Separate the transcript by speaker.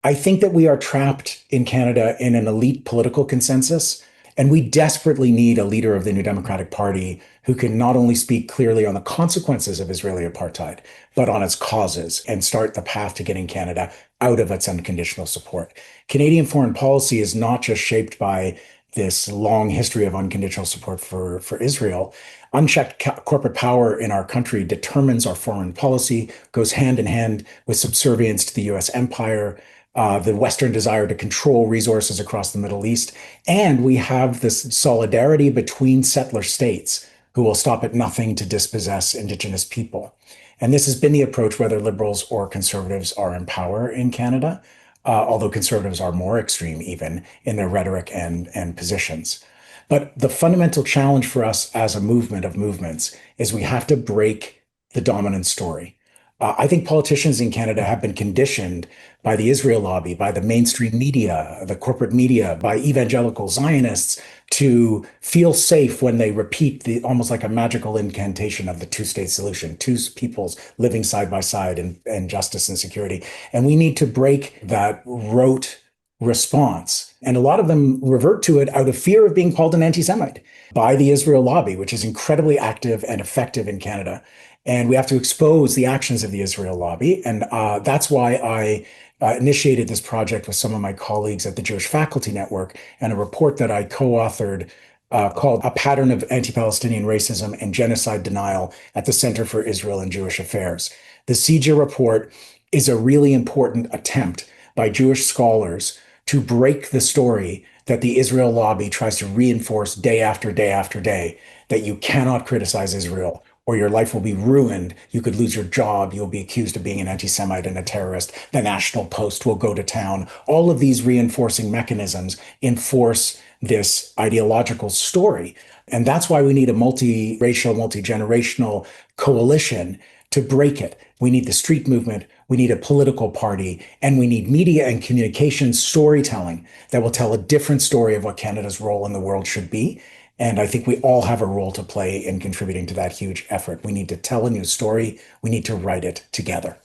Speaker 1: I think that we are trapped in Canada in an elite political consensus, and we desperately need a leader of the New Democratic Party who can not only speak clearly on the consequences of Israeli apartheid, but on its causes and start the path to getting Canada out of its unconditional support. Canadian foreign policy is not just shaped by this long history of unconditional support for Israel. Unchecked corporate power in our country determines our foreign policy, goes hand in hand with subservience to the US empire, the Western desire to control resources across the Middle East. And we have this solidarity between settler states who will stop at nothing to dispossess Indigenous people. And this has been the approach whether liberals or conservatives are in power in Canada, although conservatives are more extreme even in their rhetoric and positions. But the fundamental challenge for us as a movement of movements is we have to break the dominant story. I think politicians in Canada have been conditioned by the Israel lobby, by the mainstream media, the corporate media, by evangelical Zionists to feel safe when they repeat the almost like a magical incantation of the two-state solution, two peoples living side by side in justice and security. And we need to break that rote response. And a lot of them revert to it out of fear of being called an anti-Semite by the Israel lobby, which is incredibly active and effective in Canada. And we have to expose the actions of the Israel lobby. And that's why I initiated this project with some of my colleagues at the Jewish Faculty Network and a report that I co-authored called A Pattern of Anti-Palestinian Racism and Genocide Denial at the Center for Israel and Jewish Affairs. The CJ report is a really important attempt by Jewish scholars to break the story that the Israel lobby tries to reinforce day after day after day, that you cannot criticize Israel or your life will be ruined. You could lose your job. You'll be accused of being an anti-Semite and a terrorist. The National Post will go to town. All of these reinforcing mechanisms enforce this ideological story. And that's why we need a multiracial, multi-generational coalition to break it. We need the street movement. We need a political party, and we need media and communication storytelling that will tell a different story of what Canada's role in the world should be. And I think we all have a role to play in contributing to that huge effort. We need to tell a new story. We need to write it together.